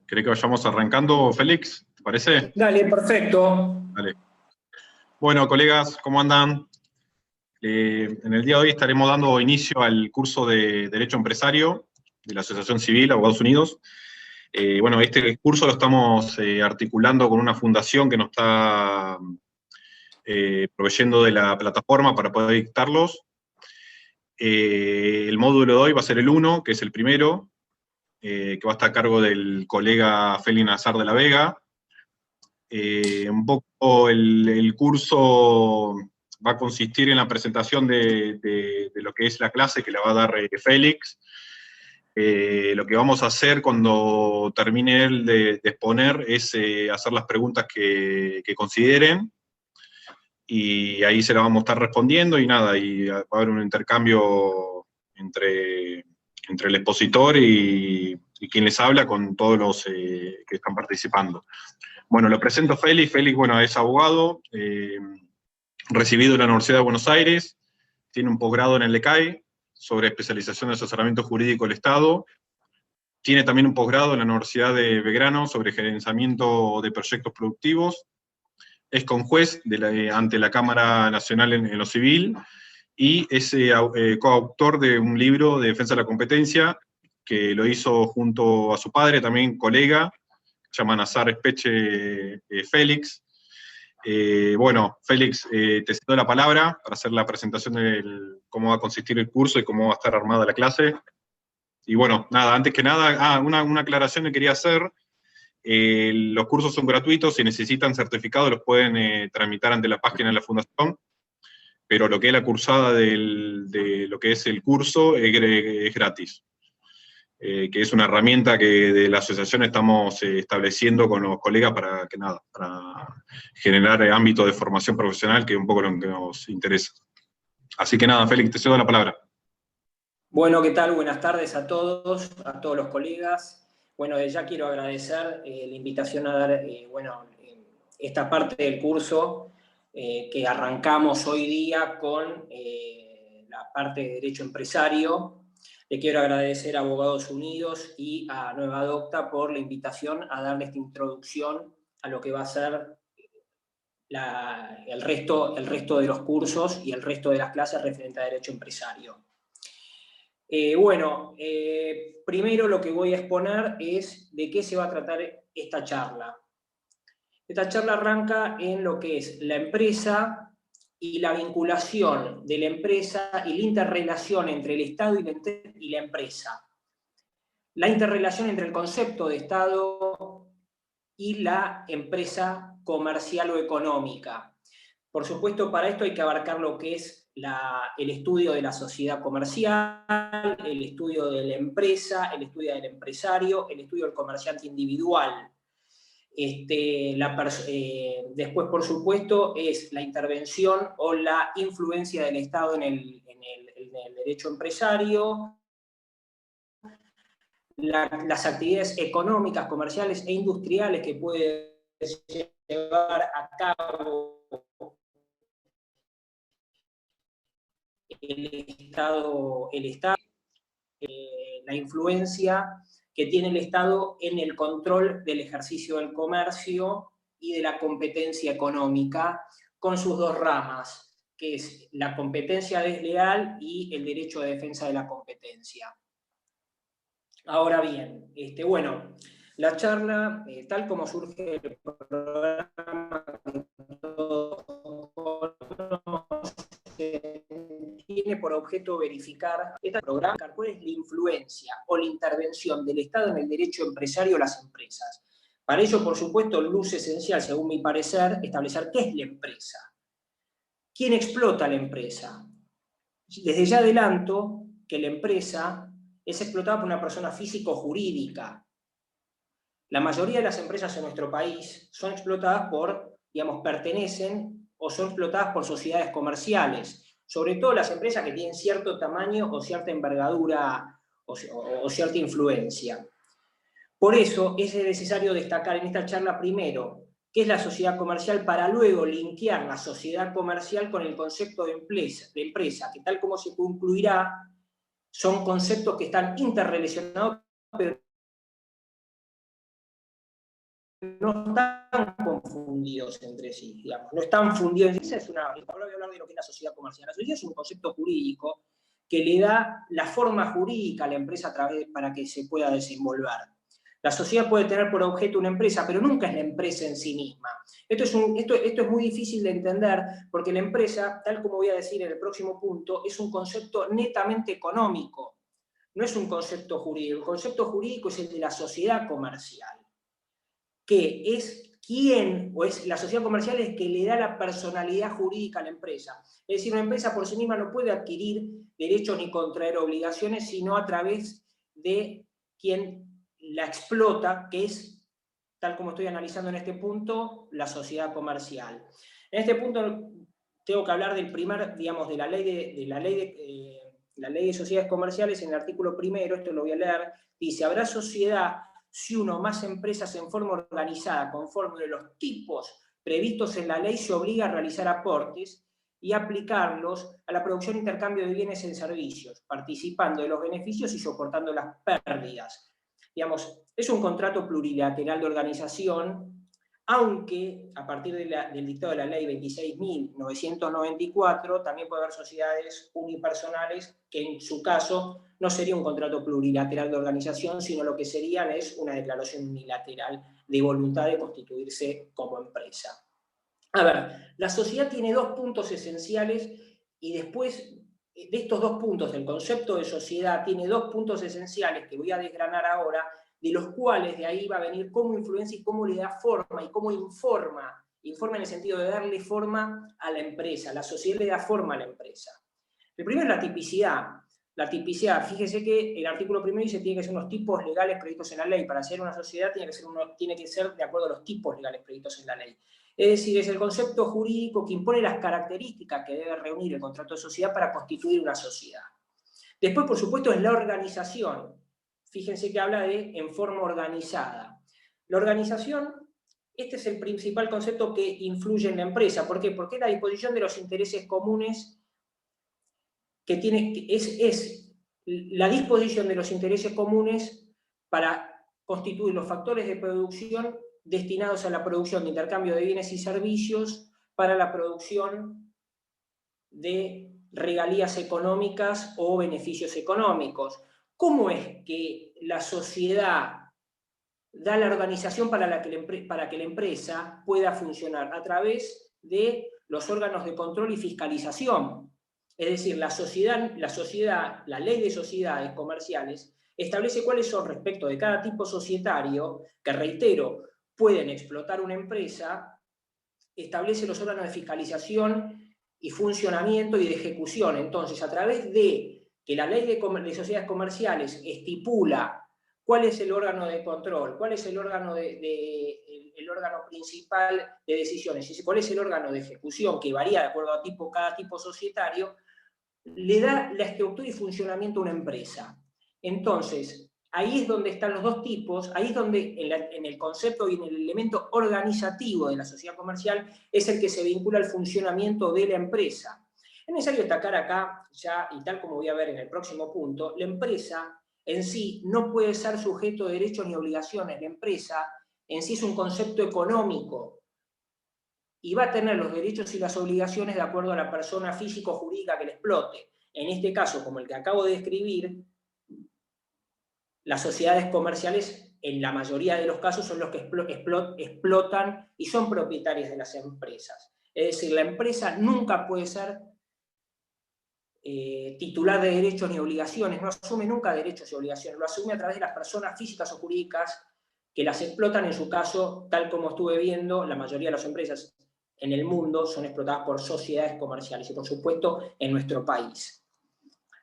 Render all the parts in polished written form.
¿Querés que vayamos arrancando, Félix? ¿Te parece? Dale, perfecto. Dale. Bueno, colegas, ¿cómo andan? En el día de hoy estaremos dando inicio al curso de Derecho Empresario de la Asociación Civil Abogados Unidos. Bueno, este curso lo estamos articulando con una fundación que nos está proveyendo de la plataforma para poder dictarlos. El módulo de hoy va a ser el 1, que es el primero, que va a estar a cargo del colega Félix Nazar de la Vega. Un poco el curso va a consistir en la presentación de lo que es la clase que la va a dar Félix. Lo que vamos a hacer cuando termine él de exponer es hacer las preguntas que consideren, y ahí se las vamos a estar respondiendo, y nada, y va a haber un intercambio entre el expositor y quien les habla con todos los que están participando. Bueno, lo presento a Félix. Félix, bueno, es abogado, recibido en la Universidad de Buenos Aires, tiene un posgrado en el ECAE sobre especialización de asesoramiento jurídico del Estado, tiene también un posgrado en la Universidad de Belgrano sobre gerenciamiento de proyectos productivos, es conjuez ante la Cámara Nacional en lo Civil, y es coautor de un libro de defensa de la competencia, que lo hizo junto a su padre, también colega, se llama Nazar Espeche Félix. Bueno, Félix, te cedo la palabra para hacer la presentación de cómo va a consistir el curso y cómo va a estar armada la clase. Y bueno, nada, antes que nada, una aclaración que quería hacer. Los cursos son gratuitos, si necesitan certificado los pueden tramitar ante la página de la Fundación, pero lo que es la cursada de lo que es el curso es gratis. Que es una herramienta que de la asociación estamos estableciendo con los colegas para generar ámbito de formación profesional, que es un poco lo que nos interesa. Así que nada, Félix, te cedo la palabra. Bueno, ¿qué tal? Buenas tardes a todos los colegas. Bueno, ya quiero agradecer la invitación a dar, esta parte del curso que arrancamos hoy día con la parte de Derecho Empresario. Le quiero agradecer a Abogados Unidos y a Nueva Docta por la invitación a darle esta introducción a lo que va a ser el resto de los cursos y el resto de las clases referente a Derecho Empresario. Primero lo que voy a exponer es de qué se va a tratar esta charla. Esta charla arranca en lo que es la empresa y la vinculación de la empresa y la interrelación entre el Estado y la empresa. La interrelación entre el concepto de Estado y la empresa comercial o económica. Por supuesto, para esto hay que abarcar lo que es el estudio de la sociedad comercial, el estudio de la empresa, el estudio del empresario, el estudio del comerciante individual. Después, por supuesto, es la intervención o la influencia del Estado en el derecho empresario, las actividades económicas, comerciales e industriales que puede llevar a cabo el Estado, la influencia que tiene el Estado en el control del ejercicio del comercio y de la competencia económica, con sus dos ramas, que es la competencia desleal y el derecho de defensa de la competencia. Ahora bien, la charla, tal como surge el programa, tiene por objeto verificar cuál es la influencia o la intervención del Estado en el derecho empresario a las empresas. Para ello, por supuesto, luce esencial, según mi parecer, establecer qué es la empresa. ¿Quién explota la empresa? Desde ya adelanto que la empresa es explotada por una persona física o jurídica. La mayoría de las empresas en nuestro país son explotadas pertenecen o son explotadas por sociedades comerciales, sobre todo las empresas que tienen cierto tamaño o cierta envergadura o cierta influencia. Por eso es necesario destacar en esta charla primero qué es la sociedad comercial, para luego linkear la sociedad comercial con el concepto de empresa, que tal como se concluirá, son conceptos que están interrelacionados, pero no están confundidos entre sí, digamos, no están fundidos. Ahora voy a hablar de lo que es la sociedad comercial. La sociedad es un concepto jurídico que le da la forma jurídica a la empresa para que se pueda desenvolver. La sociedad puede tener por objeto una empresa, pero nunca es la empresa en sí misma. Esto es muy difícil de entender porque la empresa, tal como voy a decir en el próximo punto, es un concepto netamente económico, no es un concepto jurídico. El concepto jurídico es el de la sociedad comercial, que es la sociedad comercial es que le da la personalidad jurídica a la empresa. Es decir, una empresa por sí misma no puede adquirir derechos ni contraer obligaciones, sino a través de quien la explota, que es, tal como estoy analizando en este punto, la sociedad comercial. En este punto tengo que hablar del primer, digamos, de la ley de sociedades comerciales. En el artículo primero, esto lo voy a leer, dice: habrá sociedad si uno o más empresas en forma organizada, conforme de los tipos previstos en la ley, se obliga a realizar aportes y aplicarlos a la producción e intercambio de bienes y servicios, participando de los beneficios y soportando las pérdidas. Digamos, es un contrato plurilateral de organización, aunque a partir del dictado de la ley 26.994 también puede haber sociedades unipersonales que en su caso no sería un contrato plurilateral de organización, sino lo que serían es una declaración unilateral de voluntad de constituirse como empresa. A ver, la sociedad tiene dos puntos esenciales y después de estos dos puntos, el concepto de sociedad tiene dos puntos esenciales que voy a desgranar ahora, de los cuales de ahí va a venir cómo influencia y cómo le da forma y cómo informa en el sentido de darle forma a la empresa. La sociedad le da forma a la empresa. El primero es la tipicidad. La tipicidad, fíjese que el artículo primero dice que tiene que ser unos tipos legales previstos en la ley. Para ser una sociedad tiene que ser de acuerdo a los tipos legales previstos en la ley. Es decir, es el concepto jurídico que impone las características que debe reunir el contrato de sociedad para constituir una sociedad. Después, por supuesto, es la organización. Fíjense que habla de en forma organizada. La organización, este es el principal concepto que influye en la empresa. ¿Por qué? Porque es la disposición de los intereses comunes que es la disposición de los intereses comunes para constituir los factores de producción destinados a la producción de intercambio de bienes y servicios para la producción de regalías económicas o beneficios económicos. ¿Cómo es que la sociedad da la organización para que la empresa pueda funcionar? A través de los órganos de control y fiscalización. Es decir, la ley de sociedades comerciales establece cuáles son, respecto de cada tipo societario, que reitero, pueden explotar una empresa, establece los órganos de fiscalización y funcionamiento y de ejecución. Entonces, a través de que la ley de sociedades comerciales estipula cuál es el órgano de control, cuál es el órgano el órgano principal de decisiones y cuál es el órgano de ejecución, que varía de acuerdo a cada tipo societario, le da la estructura y funcionamiento a una empresa. Entonces, ahí es donde están los dos tipos, ahí es donde en el concepto y en el elemento organizativo de la sociedad comercial es el que se vincula al funcionamiento de la empresa. Es necesario destacar acá, ya y tal como voy a ver en el próximo punto, la empresa en sí no puede ser sujeto de derechos ni obligaciones. La empresa en sí es un concepto económico y va a tener los derechos y las obligaciones de acuerdo a la persona física o jurídica que le explote. En este caso, como el que acabo de describir, las sociedades comerciales, en la mayoría de los casos, son los que explotan y son propietarias de las empresas. Es decir, la empresa nunca puede ser titular de derechos ni obligaciones, no asume nunca derechos y obligaciones, lo asume a través de las personas físicas o jurídicas que las explotan. En su caso, tal como estuve viendo, la mayoría de las empresas en el mundo son explotadas por sociedades comerciales y, por supuesto, en nuestro país.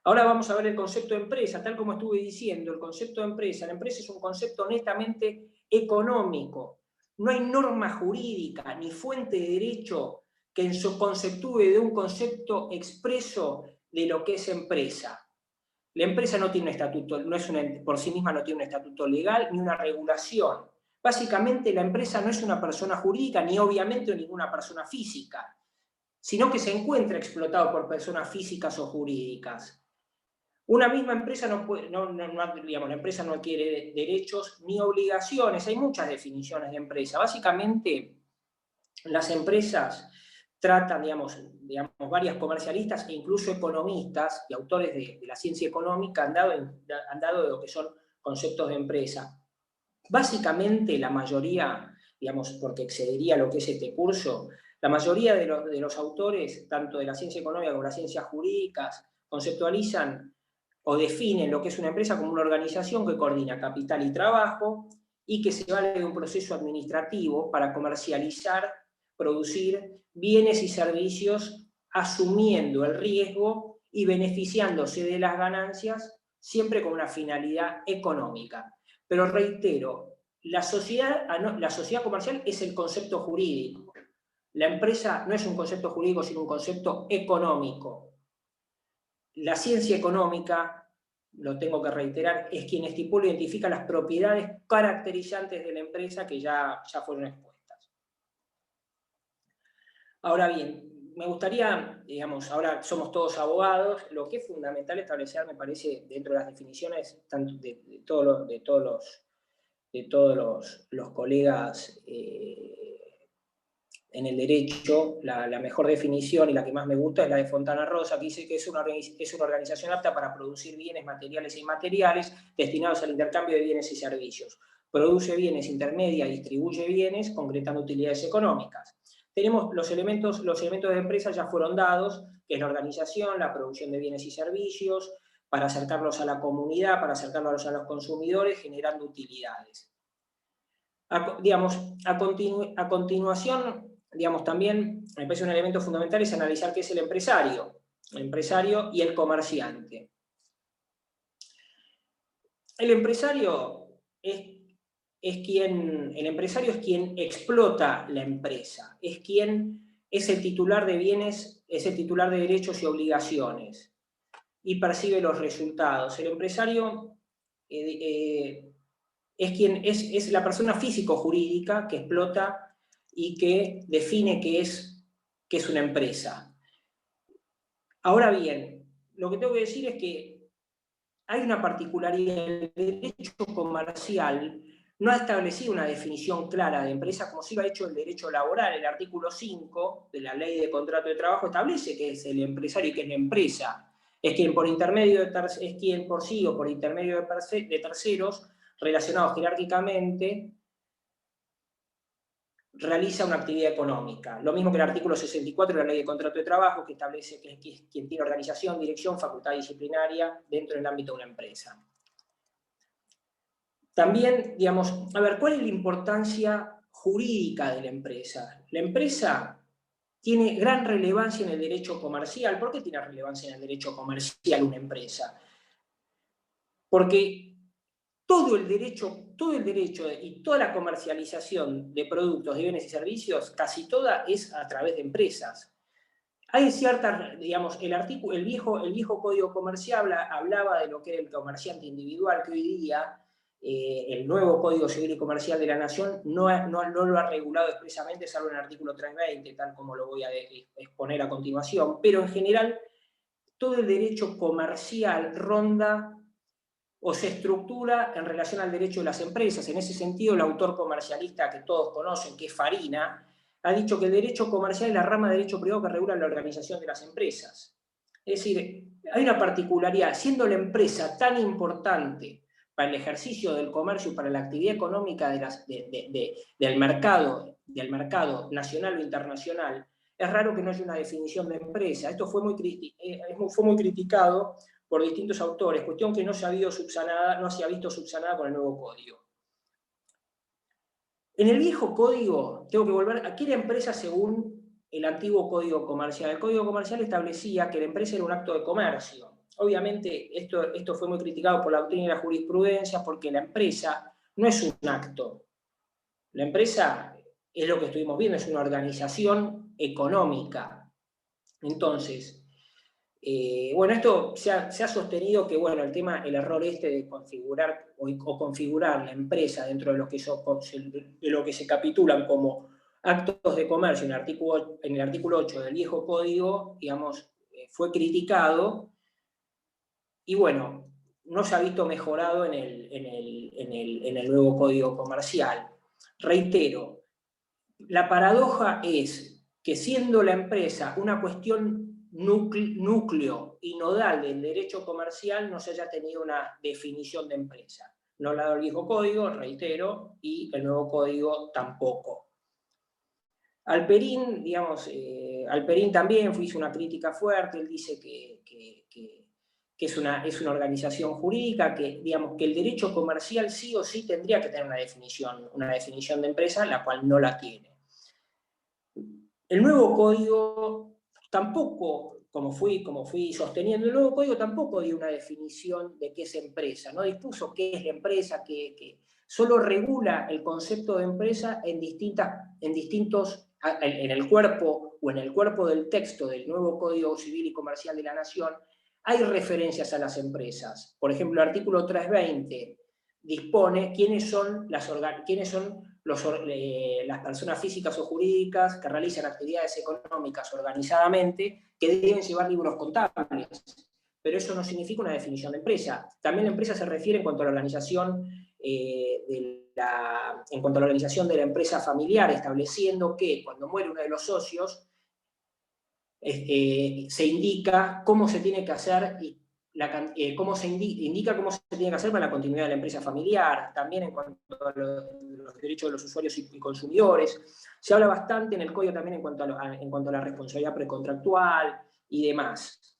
Ahora vamos a ver el concepto de empresa. Tal como estuve diciendo, el concepto de empresa, la empresa es un concepto netamente económico. No hay norma jurídica ni fuente de derecho que conceptúe de un concepto expreso de lo que es empresa. La empresa no tiene un estatuto, por sí misma no tiene un estatuto legal ni una regulación. Básicamente, la empresa no es una persona jurídica ni obviamente ninguna persona física, sino que se encuentra explotado por personas físicas o jurídicas. Una misma empresa digamos, la empresa no adquiere derechos ni obligaciones. Hay muchas definiciones de empresa. Básicamente, las empresas tratan, digamos, varias comercialistas e incluso economistas y autores de la ciencia económica han dado de lo que son conceptos de empresa. Básicamente, la mayoría, digamos, porque excedería lo que es este curso, la mayoría de los autores, tanto de la ciencia económica como de las ciencias jurídicas, conceptualizan o definen lo que es una empresa como una organización que coordina capital y trabajo y que se vale de un proceso administrativo para comercializar, producir bienes y servicios asumiendo el riesgo y beneficiándose de las ganancias siempre con una finalidad económica. Pero reitero, la sociedad comercial es el concepto jurídico. La empresa no es un concepto jurídico, sino un concepto económico. La ciencia económica, lo tengo que reiterar, es quien estipula e identifica las propiedades caracterizantes de la empresa que ya fueron expuestas. Ahora bien, me gustaría, digamos, ahora somos todos abogados, lo que es fundamental establecer, me parece, dentro de las definiciones tanto de todos los colegas en el derecho, la mejor definición y la que más me gusta es la de Fontana Rosa, que dice que es una organización apta para producir bienes materiales e inmateriales destinados al intercambio de bienes y servicios. Produce bienes, intermedia y distribuye bienes, concretando utilidades económicas. Tenemos los elementos de empresa ya fueron dados, que es la organización, la producción de bienes y servicios, para acercarlos a la comunidad, para acercarlos a los consumidores, generando utilidades. A continuación, digamos, también me parece un elemento fundamental es analizar qué es el empresario y el comerciante. El empresario es quien explota la empresa, es el titular de bienes, es el titular de derechos y obligaciones y percibe los resultados. El empresario es la persona físico-jurídica que explota y que define qué es una empresa. Ahora bien, lo que tengo que decir es que hay una particularidad. El derecho comercial no ha establecido una definición clara de empresa como sí lo ha hecho el derecho laboral. El artículo 5 de la Ley de Contrato de Trabajo establece que es el empresario y que es la empresa. Es quien por sí o por intermedio de terceros relacionados jerárquicamente realiza una actividad económica. Lo mismo que el artículo 64 de la Ley de Contrato de Trabajo, que establece que es quien tiene organización, dirección, facultad disciplinaria dentro del ámbito de una empresa. También, digamos, a ver, ¿cuál es la importancia jurídica de la empresa? La empresa tiene gran relevancia en el derecho comercial. ¿Por qué tiene relevancia en el derecho comercial una empresa? Porque todo el derecho y toda la comercialización de productos, de bienes y servicios, casi toda es a través de empresas. Hay cierta, digamos, el viejo Código Comercial hablaba de lo que era el comerciante individual, que hoy día el nuevo Código Civil y Comercial de la Nación no lo ha regulado expresamente, salvo en el artículo 320, tal como lo voy a exponer a continuación, pero en general todo el derecho comercial ronda o se estructura en relación al derecho de las empresas. En ese sentido, el autor comercialista que todos conocen, que es Farina, ha dicho que el derecho comercial es la rama de derecho privado que regula la organización de las empresas. Es decir, hay una particularidad, siendo la empresa tan importante para el ejercicio del comercio y para la actividad económica del mercado nacional o internacional, es raro que no haya una definición de empresa. Esto fue muy criticado por distintos autores, cuestión que no se ha visto subsanada con el nuevo código. En el viejo código, tengo que volver, aquí la empresa según el antiguo código comercial. El código comercial establecía que la empresa era un acto de comercio. Obviamente esto fue muy criticado por la doctrina y la jurisprudencia porque la empresa no es un acto. La empresa es lo que estuvimos viendo, es una organización económica. Entonces, bueno, esto se ha sostenido que, bueno, el error de configurar o configurar la empresa dentro de lo que se capitulan como actos de comercio en el artículo 8 del viejo código, digamos, fue criticado y bueno, no se ha visto mejorado en el nuevo Código Comercial. Reitero, la paradoja es que siendo la empresa una cuestión núcleo y nodal del derecho comercial, no se haya tenido una definición de empresa. No la ha dado el viejo código, reitero, y el nuevo código tampoco. Alperín, digamos, Alperín también hizo una crítica fuerte. Él dice que es una organización jurídica, que, digamos, que el derecho comercial sí o sí tendría que tener una definición de empresa, la cual no la tiene. El nuevo código tampoco, como fui sosteniendo, el nuevo código tampoco dio una definición de qué es empresa, no dispuso qué es la empresa, solo regula el concepto de empresa en el cuerpo del texto del nuevo Código Civil y Comercial de la Nación. Hay referencias a las empresas. Por ejemplo, el artículo 320 dispone quiénes son las personas físicas o jurídicas que realizan actividades económicas organizadamente, que deben llevar libros contables. Pero eso no significa una definición de empresa. También la empresa se refiere en cuanto a la organización de la empresa familiar, estableciendo que cuando muere uno de los socios, se indica cómo se tiene que hacer y cómo se indica cómo se tiene que hacer para la continuidad de la empresa familiar, también en cuanto a los derechos de los usuarios y consumidores. Se habla bastante en el código también en cuanto a la responsabilidad precontractual y demás.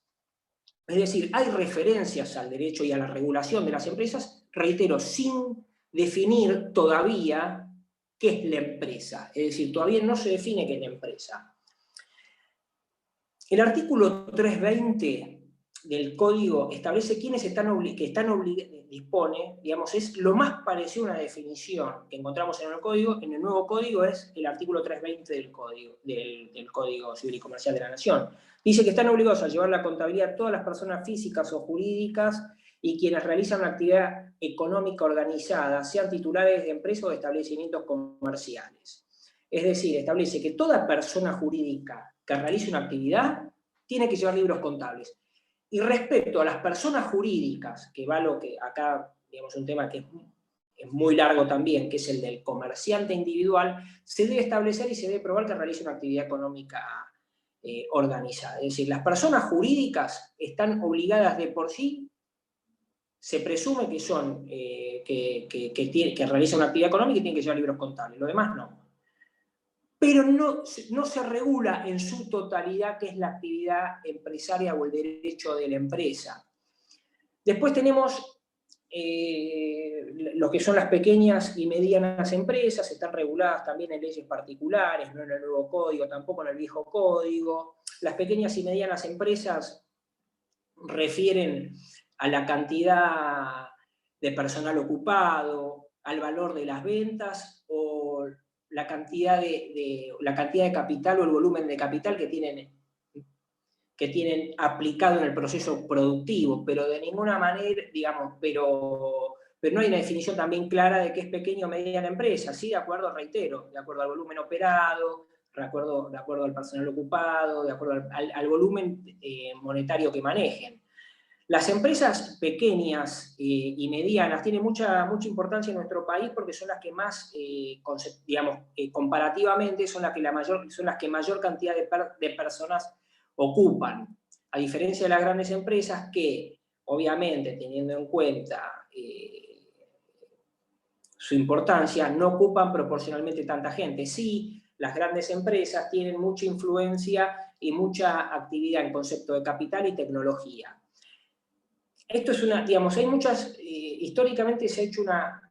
Es decir, hay referencias al derecho y a la regulación de las empresas, reitero, sin definir todavía qué es la empresa. Es decir, todavía no se define qué es la empresa. El artículo 320 del Código establece quiénes dispone, digamos, es lo más parecido a una definición que encontramos en el Código. En el nuevo Código es el artículo 320 del Código Civil y Comercial de la Nación. Dice que están obligados a llevar la contabilidad todas las personas físicas o jurídicas y quienes realizan una actividad económica organizada, sean titulares de empresas o de establecimientos comerciales. Es decir, establece que toda persona jurídica que realice una actividad tiene que llevar libros contables. Y respecto a las personas jurídicas, que va lo que acá, digamos, un tema que es muy largo también, que es el del comerciante individual, se debe establecer y se debe probar que realice una actividad económica organizada. Es decir, las personas jurídicas están obligadas de por sí, se presume que son, que realizan una actividad económica y tienen que llevar libros contables, lo demás no. Pero no se regula en su totalidad qué es la actividad empresaria o el derecho de la empresa. Después tenemos lo que son las pequeñas y medianas empresas, están reguladas también en leyes particulares, no en el nuevo código, tampoco en el viejo código. Las pequeñas y medianas empresas refieren a la cantidad de personal ocupado, al valor de las ventas o la cantidad de capital o el volumen de capital que tienen aplicado en el proceso productivo, pero de ninguna manera, digamos, pero no hay una definición también clara de qué es pequeña o mediana empresa, ¿sí? De acuerdo, reitero, de acuerdo al volumen operado, de acuerdo al personal ocupado, de acuerdo al volumen monetario que manejen. Las empresas pequeñas y medianas tienen mucha importancia en nuestro país porque son las que más, comparativamente, son las que mayor cantidad de personas ocupan. A diferencia de las grandes empresas que, obviamente, teniendo en cuenta su importancia, no ocupan proporcionalmente tanta gente. Sí, las grandes empresas tienen mucha influencia y mucha actividad en concepto de capital y tecnología. Esto es hay muchas, históricamente se ha hecho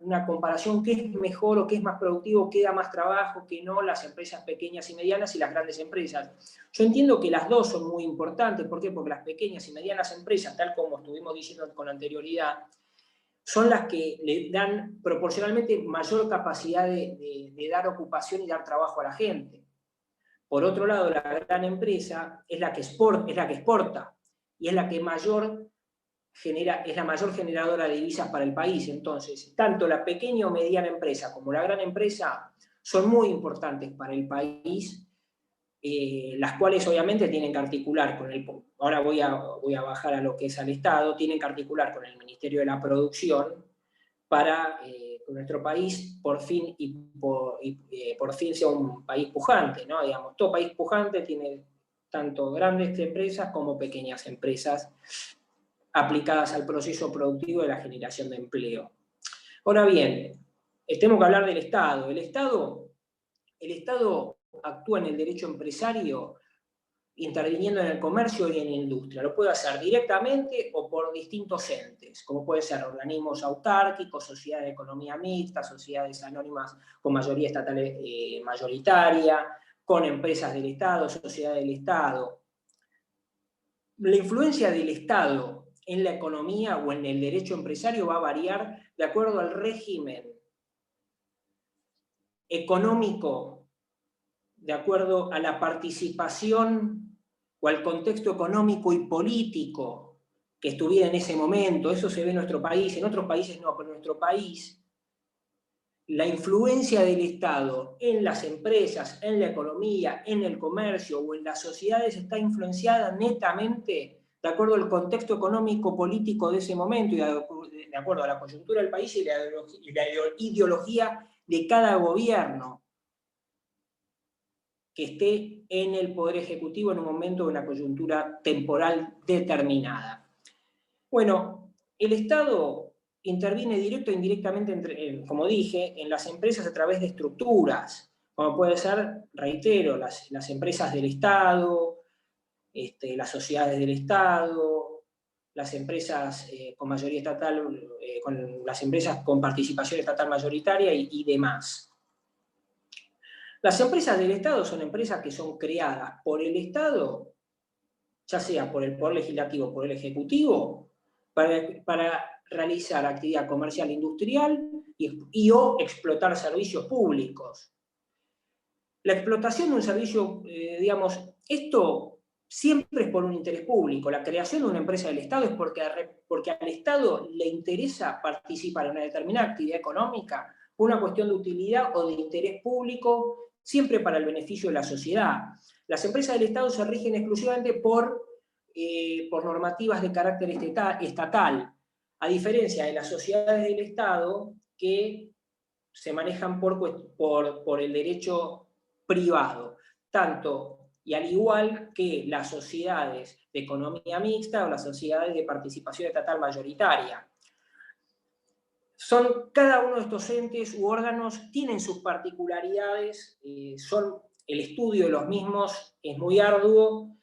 una comparación, qué es mejor o qué es más productivo, qué da más trabajo, qué no, las empresas pequeñas y medianas y las grandes empresas. Yo entiendo que las dos son muy importantes, ¿por qué? Porque las pequeñas y medianas empresas, tal como estuvimos diciendo con anterioridad, son las que le dan proporcionalmente mayor capacidad de dar ocupación y dar trabajo a la gente. Por otro lado, la gran empresa es la que exporta y es la que es la mayor generadora de divisas para el país. Entonces, tanto la pequeña o mediana empresa como la gran empresa son muy importantes para el país las cuales obviamente tienen que articular con el... Ahora voy a bajar a lo que es al Estado, tienen que articular con el Ministerio de la Producción para que nuestro país por fin sea un país pujante, ¿no? Digamos, todo país pujante tiene tanto grandes empresas como pequeñas empresas aplicadas al proceso productivo de la generación de empleo. Ahora bien, tenemos que hablar del Estado. El Estado actúa en el derecho empresario interviniendo en el comercio y en la industria. Lo puede hacer directamente o por distintos entes, como puede ser organismos autárquicos, sociedades de economía mixta, sociedades anónimas con mayoría estatal mayoritaria, con empresas del Estado, sociedades del Estado. La influencia del Estado en la economía o en el derecho empresario va a variar de acuerdo al régimen económico, de acuerdo a la participación o al contexto económico y político que estuviera en ese momento. Eso se ve en nuestro país, en otros países no, pero en nuestro país la influencia del Estado en las empresas, en la economía, en el comercio o en las sociedades está influenciada netamente de acuerdo al contexto económico político de ese momento y de acuerdo a la coyuntura del país y la ideología de cada gobierno que esté en el Poder Ejecutivo en un momento de una coyuntura temporal determinada. Bueno, el Estado interviene directo e indirectamente, como dije, en las empresas a través de estructuras, como puede ser, reitero, las empresas del Estado, las sociedades del Estado, las empresas con mayoría estatal, las empresas con participación estatal mayoritaria y demás. Las empresas del Estado son empresas que son creadas por el Estado, ya sea por el Poder Legislativo o por el Ejecutivo, para realizar actividad comercial e industrial o explotar servicios públicos. La explotación de un servicio, digamos, esto siempre es por un interés público. La creación de una empresa del Estado es porque al Estado le interesa participar en una determinada actividad económica por una cuestión de utilidad o de interés público, siempre para el beneficio de la sociedad. Las empresas del Estado se rigen exclusivamente por normativas de carácter estatal, a diferencia de las sociedades del Estado que se manejan por el derecho privado, tanto y al igual que las sociedades de economía mixta o las sociedades de participación estatal mayoritaria. Cada uno de estos entes u órganos tienen sus particularidades, el estudio de los mismos es muy arduo,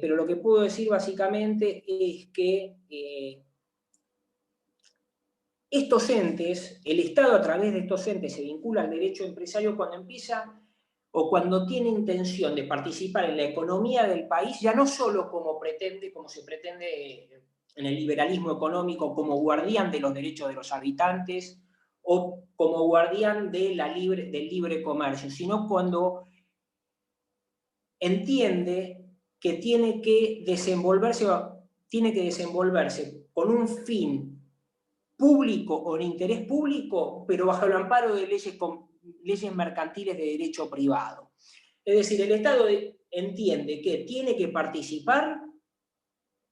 pero lo que puedo decir básicamente es que estos entes, el Estado a través de estos entes se vincula al derecho empresario cuando empieza o cuando tiene intención de participar en la economía del país, ya no solo como se pretende en el liberalismo económico, como guardián de los derechos de los habitantes o como guardián del libre comercio, sino cuando entiende que tiene que desenvolverse con un fin público o de interés público, pero bajo el amparo de leyes mercantiles de derecho privado. Es decir, el Estado entiende que tiene que participar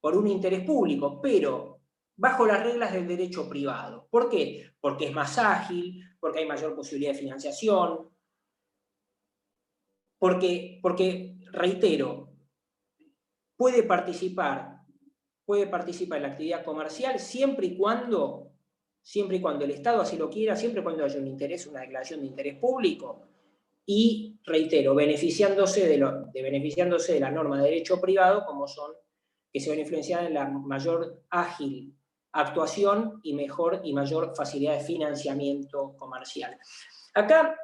por un interés público, pero bajo las reglas del derecho privado. ¿Por qué? Porque es más ágil, porque hay mayor posibilidad de financiación, porque reitero, puede participar en la actividad comercial siempre y cuando el Estado así lo quiera, siempre y cuando haya una declaración de interés público, y, reitero, beneficiándose de la norma de derecho privado, como son, que se van a influenciar en la mayor ágil actuación y mayor facilidad de financiamiento comercial. Acá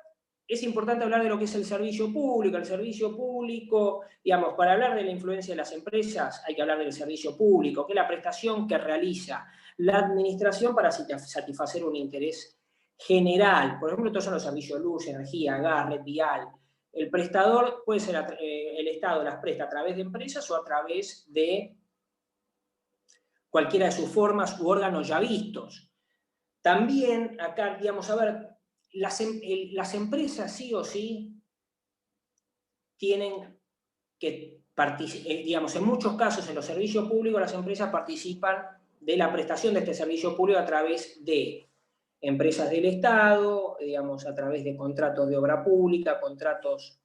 es importante hablar de lo que es el servicio público. El servicio público, digamos, para hablar de la influencia de las empresas hay que hablar del servicio público, que es la prestación que realiza la administración para satisfacer un interés general. Por ejemplo, estos son los servicios de luz, energía, gas, red vial. El prestador puede ser el Estado, las presta a través de empresas o a través de cualquiera de sus formas u órganos ya vistos. También acá, digamos, a ver, las empresas sí o sí tienen que, digamos, en muchos casos en los servicios públicos las empresas participan de la prestación de este servicio público a través de empresas del Estado, digamos, a través de contratos de obra pública, contratos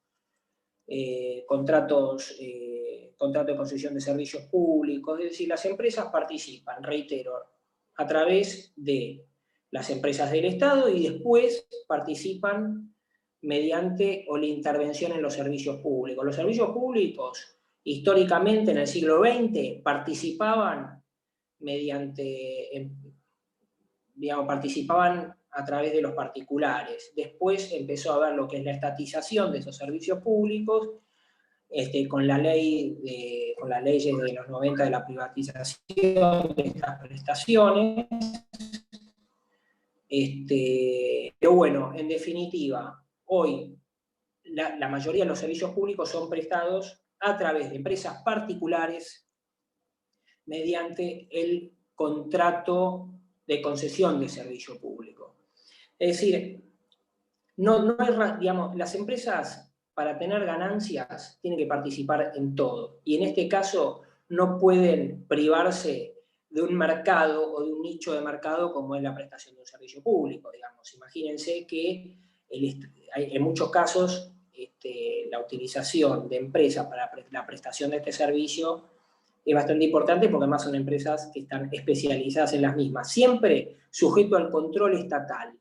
de concesión de servicios públicos. Es decir, las empresas participan, reitero, a través de las empresas del Estado y después participan mediante o la intervención en los servicios públicos. Los servicios públicos, históricamente en el siglo XX, participaban mediante, digamos, participaban a través de los particulares. Después empezó a haber lo que es la estatización de esos servicios públicos, con las leyes de los 90 de la privatización de estas prestaciones. Pero bueno, en definitiva, hoy la mayoría de los servicios públicos son prestados a través de empresas particulares mediante el contrato de concesión de servicio público. Es decir, no hay, digamos, las empresas para tener ganancias tienen que participar en todo, y en este caso no pueden privarse de un mercado o de un nicho de mercado como es la prestación de un servicio público, digamos. Imagínense que en muchos casos la utilización de empresas para la prestación de este servicio es bastante importante porque además son empresas que están especializadas en las mismas, siempre sujeto al control estatal.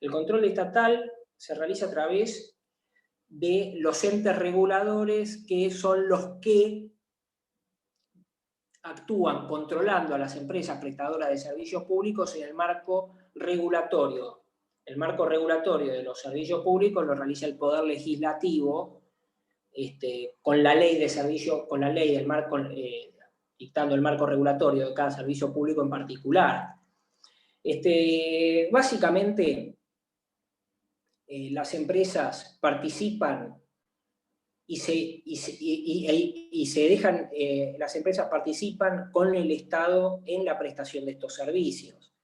El control estatal se realiza a través de los entes reguladores, que son los que actúan controlando a las empresas prestadoras de servicios públicos en el marco regulatorio. El marco regulatorio de los servicios públicos lo realiza el Poder Legislativo, con la ley de servicio, con la ley del marco, dictando el marco regulatorio de cada servicio público en particular. Básicamente, las empresas participan las empresas participan con el Estado en la prestación de estos servicios.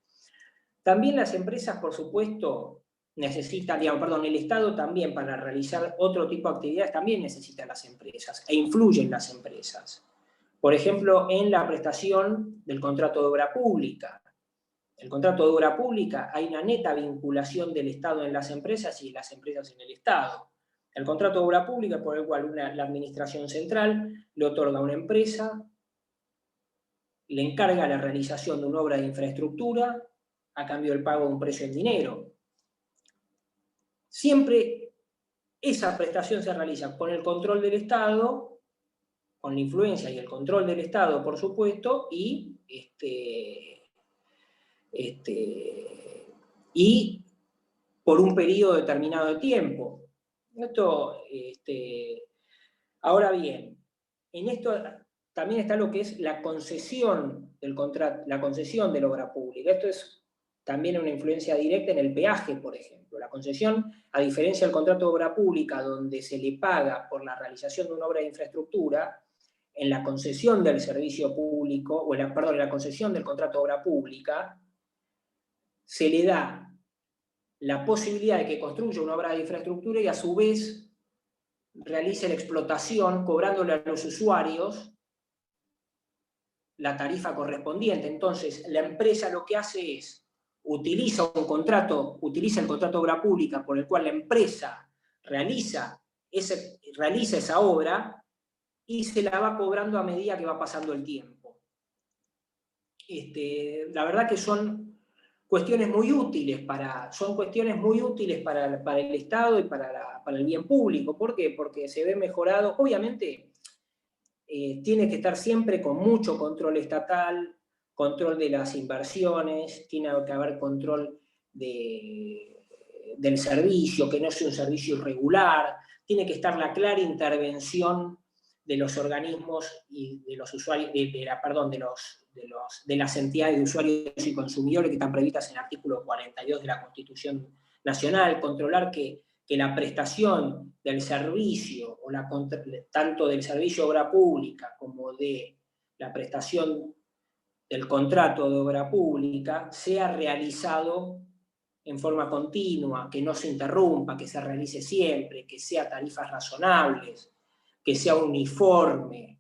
También las empresas, por supuesto, necesitan, el Estado también, para realizar otro tipo de actividades, también necesita las empresas e influyen las empresas. Por ejemplo, en la prestación del contrato de obra pública. El contrato de obra pública, hay una neta vinculación del Estado en las empresas y las empresas en el Estado. El contrato de obra pública, por el cual la administración central le otorga a una empresa, le encarga la realización de una obra de infraestructura a cambio del pago de un precio en dinero. Siempre esa prestación se realiza con el control del Estado, con la influencia y el control del Estado, por supuesto, y por un periodo determinado de tiempo. Ahora bien, en esto también está lo que es la concesión del contrato, la concesión de la obra pública. Esto es también una influencia directa en el peaje, por ejemplo. La concesión, a diferencia del contrato de obra pública, donde se le paga por la realización de una obra de infraestructura, en la concesión del servicio público, o en la concesión del contrato de obra pública, se le da la posibilidad de que construya una obra de infraestructura y a su vez realice la explotación cobrándole a los usuarios la tarifa correspondiente. Entonces, la empresa lo que hace es, utiliza el contrato de obra pública por el cual la empresa realiza esa obra y se la va cobrando a medida que va pasando el tiempo. La verdad que son cuestiones muy útiles para el Estado y para el bien público. ¿Por qué? Porque se ve mejorado. Obviamente, tiene que estar siempre con mucho control estatal, control de las inversiones, tiene que haber control del servicio, que no sea un servicio irregular, tiene que estar la clara intervención de los organismos y de los usuarios, de las entidades de usuarios y consumidores que están previstas en el artículo 42 de la Constitución Nacional, controlar que la prestación del servicio, tanto del servicio de obra pública como de la prestación del contrato de obra pública, sea realizado en forma continua, que no se interrumpa, que se realice siempre, que sea tarifas razonables, que sea uniforme.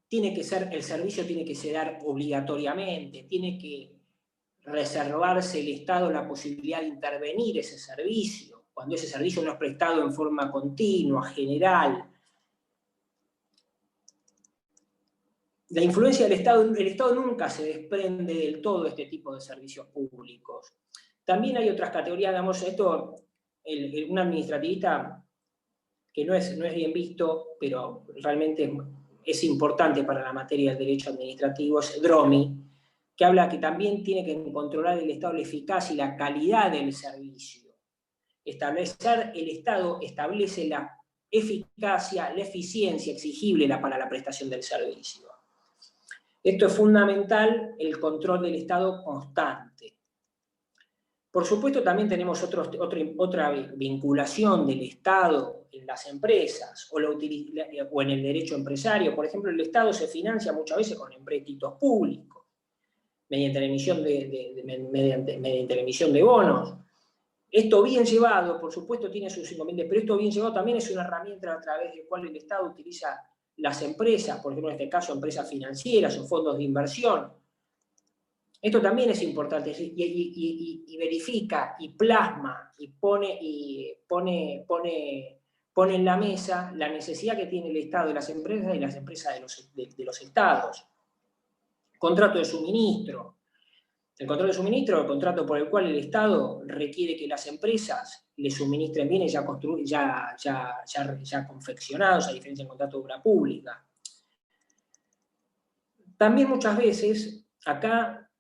Tiene que ser, el servicio tiene que ser dar obligatoriamente, tiene que reservarse el Estado la posibilidad de intervenir ese servicio, cuando ese servicio no es prestado en forma continua, general. La influencia del Estado, el Estado nunca se desprende del todo de este tipo de servicios públicos. También hay otras categorías, digamos, esto, un administrativista que no es bien visto, pero realmente es importante para la materia del derecho administrativo, es Dromi, que habla que también tiene que controlar el Estado la eficacia y la calidad del servicio. El Estado establece la eficacia, la eficiencia exigible para la prestación del servicio. Esto es fundamental, el control del Estado constante. Por supuesto, también tenemos otra vinculación del Estado en las empresas o en el derecho empresario. Por ejemplo, el Estado se financia muchas veces con empréstitos públicos, mediante la emisión mediante la emisión de bonos. Esto bien llevado, por supuesto, tiene sus inconvenientes, pero esto bien llevado también es una herramienta a través de la cual el Estado utiliza las empresas, por ejemplo, en este caso, empresas financieras o fondos de inversión. Esto también es importante, y verifica, y plasma, y pone en la mesa la necesidad que tiene el Estado y las empresas de los Estados. Contrato de suministro. El contrato de suministro, el contrato por el cual el Estado requiere que las empresas le suministren bienes ya confeccionados, a diferencia del contrato de obra pública. También muchas veces, acá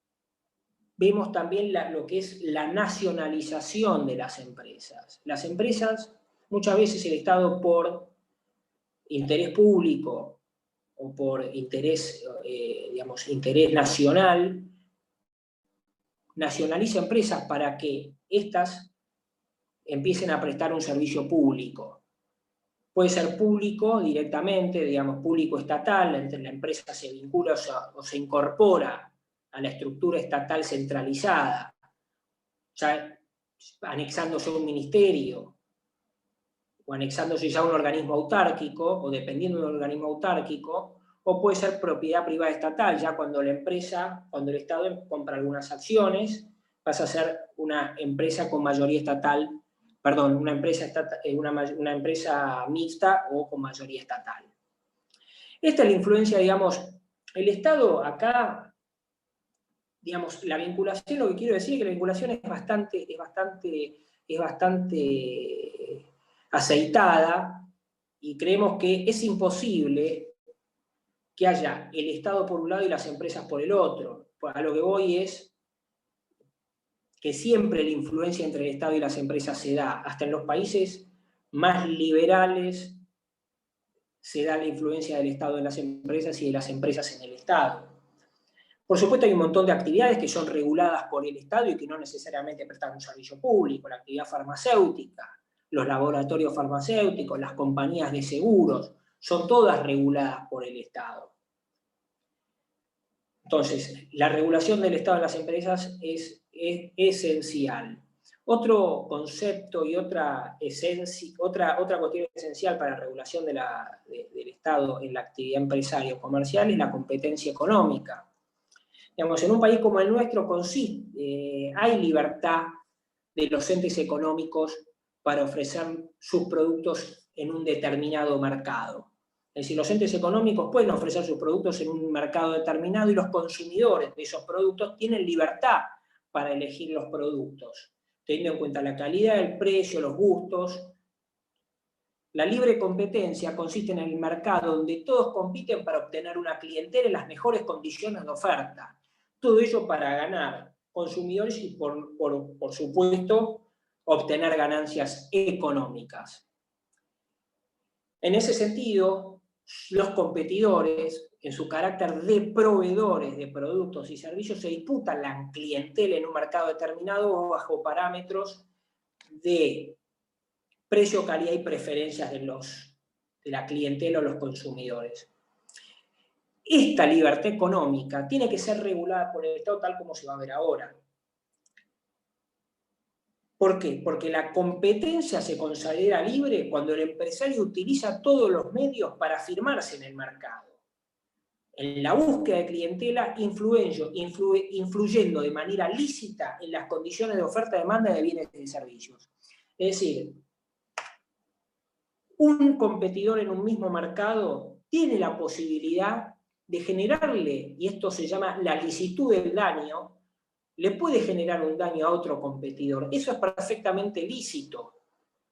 vemos también lo que es la nacionalización de las empresas. Las empresas, muchas veces el Estado por interés público o por interés, interés nacional, nacionaliza empresas para que éstas empiecen a prestar un servicio público. Puede ser público directamente, digamos, público estatal, entre la empresa se vincula o se incorpora a la estructura estatal centralizada, ya anexándose a un ministerio, o anexándose ya a un organismo autárquico, o dependiendo de un organismo autárquico, o puede ser propiedad privada estatal, ya cuando el Estado compra algunas acciones, pasa a ser una empresa con mayoría estatal, perdón, una empresa mixta o con mayoría estatal. Esta es la influencia, digamos, el Estado acá, digamos, la vinculación, lo que quiero decir es que la vinculación es bastante aceitada, y creemos que es imposible que haya el Estado por un lado y las empresas por el otro. Pues a lo que voy es que siempre la influencia entre el Estado y las empresas se da, hasta en los países más liberales se da la influencia del Estado en las empresas y de las empresas en el Estado. Por supuesto, hay un montón de actividades que son reguladas por el Estado y que no necesariamente prestan un servicio público, la actividad farmacéutica, los laboratorios farmacéuticos, las compañías de seguros, son todas reguladas por el Estado. Entonces, la regulación del Estado en las empresas es esencial. Otro concepto y otra cuestión esencial para la regulación del Estado en la actividad empresaria o comercial es la competencia económica. Digamos, en un país como el nuestro hay libertad de los entes económicos para ofrecer sus productos en un determinado mercado. Es decir, los entes económicos pueden ofrecer sus productos en un mercado determinado y los consumidores de esos productos tienen libertad para elegir los productos, teniendo en cuenta la calidad, el precio, los gustos. La libre competencia consiste en el mercado donde todos compiten para obtener una clientela en las mejores condiciones de oferta. Todo ello para ganar consumidores y, por supuesto, obtener ganancias económicas. En ese sentido, los competidores, en su carácter de proveedores de productos y servicios, se disputan la clientela en un mercado determinado bajo parámetros de precio, calidad y preferencias de la clientela o los consumidores. Esta libertad económica tiene que ser regulada por el Estado tal como se va a ver ahora. ¿Por qué? Porque la competencia se considera libre cuando el empresario utiliza todos los medios para afirmarse en el mercado. En la búsqueda de clientela, influyendo de manera lícita en las condiciones de oferta-demanda de bienes y servicios. Es decir, un competidor en un mismo mercado tiene la posibilidad de generarle, y esto se llama la licitud del daño, le puede generar un daño a otro competidor. Eso es perfectamente lícito.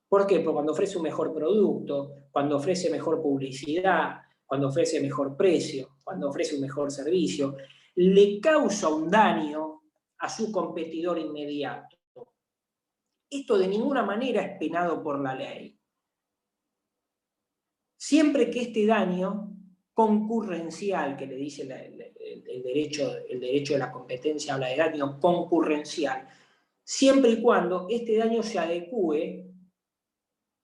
¿Por qué? Porque cuando ofrece un mejor producto, cuando ofrece mejor publicidad, cuando ofrece mejor precio, cuando ofrece un mejor servicio, le causa un daño a su competidor inmediato. Esto de ninguna manera es penado por la ley. Siempre que este daño concurrencial, que le dice el derecho de la competencia, habla de daño concurrencial, siempre y cuando este daño se adecue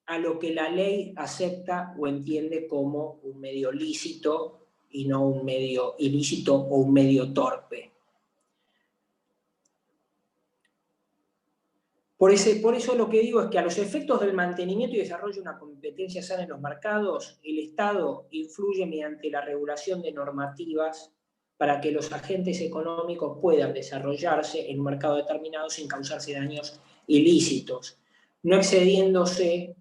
a lo que la ley acepta o entiende como un medio lícito y no un medio ilícito o un medio torpe. Por eso lo que digo es que a los efectos del mantenimiento y desarrollo de una competencia sana en los mercados, el Estado influye mediante la regulación de normativas para que los agentes económicos puedan desarrollarse en un mercado determinado sin causarse daños ilícitos, no excediéndose